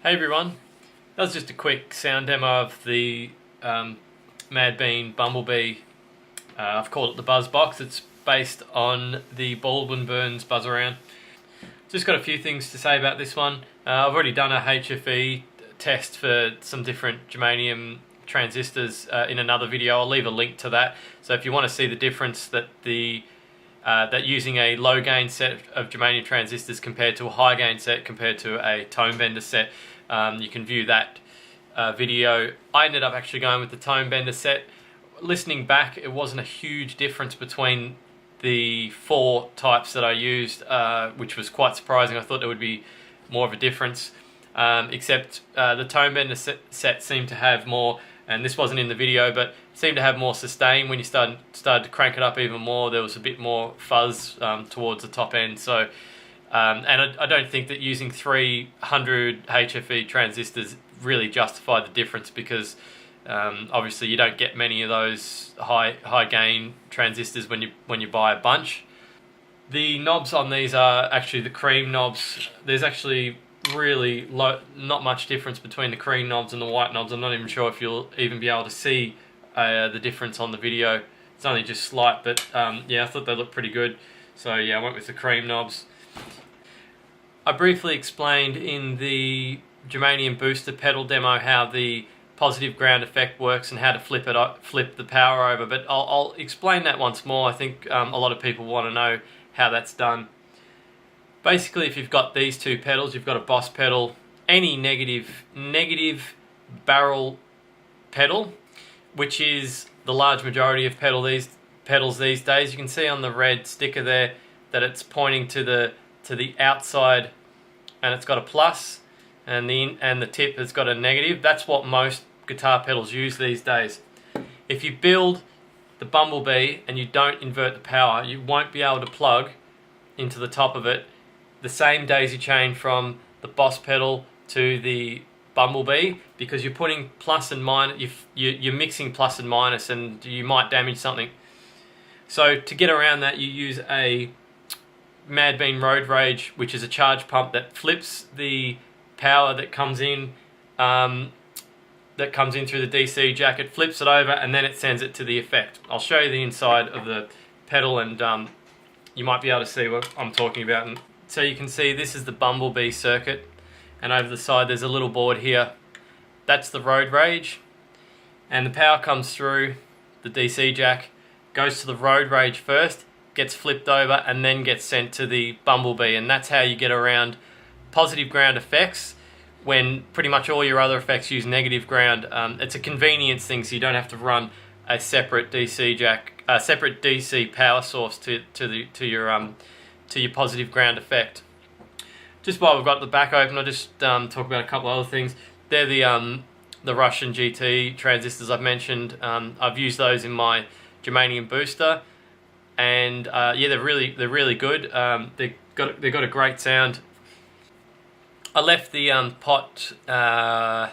Hey everyone, that was just a quick sound demo of the Madbean Bumblebee. I've called it the Buzz Box. It's based on the Baldwin Buzzaround. Just got a few things to say about this one. I've already done a HFE test for some different germanium transistors in another video. I'll leave a link to that. So if you want to see the difference that using a low gain set of germanium transistors compared to a high gain set compared to a tone bender set, you can view that video. I ended up actually going with the tone bender set. Listening back, it wasn't a huge difference between the four types that I used, which was quite surprising. I thought there would be more of a difference, except the tone bender set seemed to have more, and this wasn't in the video, but seemed to have more sustain. When you started to crank it up even more, there was a bit more fuzz towards the top end. So, and I don't think that using 300 HFE transistors really justified the difference, because obviously you don't get many of those high gain transistors when you buy a bunch. The knobs on these are actually the cream knobs. There's actually really not much difference between the cream knobs and the white knobs. I'm not even sure if you'll even be able to see the difference on the video. It's only just slight, but yeah, I thought they looked pretty good. So yeah, I went with the cream knobs. I briefly explained in the germanium booster pedal demo how the positive ground effect works and how to flip the power over, but I'll explain that once more. I think a lot of people want to know how that's done. Basically, if you've got these two pedals, you've got a Boss pedal, any negative barrel pedal, which is the large majority of pedals these days. You can see on the red sticker there that it's pointing to the outside, and it's got a plus, and the tip has got a negative. That's what most guitar pedals use these days. If you build the Bumblebee and you don't invert the power, you won't be able to plug into the top of it the same daisy chain from the Boss pedal to the Bumblebee, because you're putting plus and minus, you're mixing plus and minus, and you might damage something. So to get around that, you use a Madbean Road Rage, which is a charge pump that flips the power that comes in through the DC jack. It flips it over and then it sends it to the effect. I'll show you the inside of the pedal, and you might be able to see what I'm talking about. And so you can see this is the Bumblebee circuit, and over the side there's a little board here. That's the Road Rage, and the power comes through the DC jack, goes to the Road Rage first, gets flipped over, and then gets sent to the Bumblebee. And that's how you get around positive ground effects when pretty much all your other effects use negative ground. It's a convenience thing, so you don't have to run a separate DC jack, a separate DC power source to your positive ground effect. Just while we've got the back open, I'll just talk about a couple other things. They're the Russian GT transistors I've mentioned. I've used those in my germanium booster, and yeah, they're really good. They've got a great sound. I left the pot, I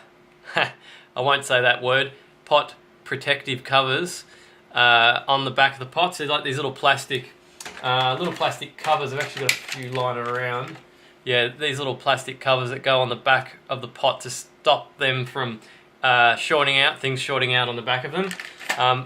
won't say that word, pot protective covers on the back of the pots. They're like these little plastic covers. I've actually got a few lying around. Yeah, these little plastic covers that go on the back of the pot to stop them from shorting out on the back of them,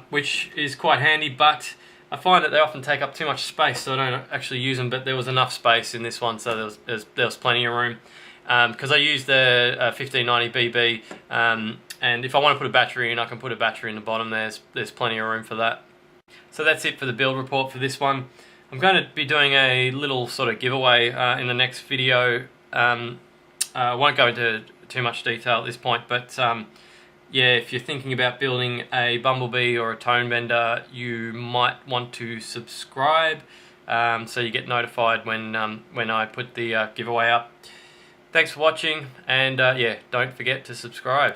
which is quite handy, but I find that they often take up too much space, so I don't actually use them. But there was enough space in this one, so there was plenty of room. Because I used the 1590 BB, and if I want to put a battery in, I can put a battery in the bottom. There's plenty of room for that. So that's it for the build report for this one. I'm going to be doing a little sort of giveaway in the next video. I won't go into too much detail at this point, but yeah, if you're thinking about building a Bumblebee or a tone bender, you might want to subscribe so you get notified when I put the giveaway up. Thanks for watching, and yeah, don't forget to subscribe.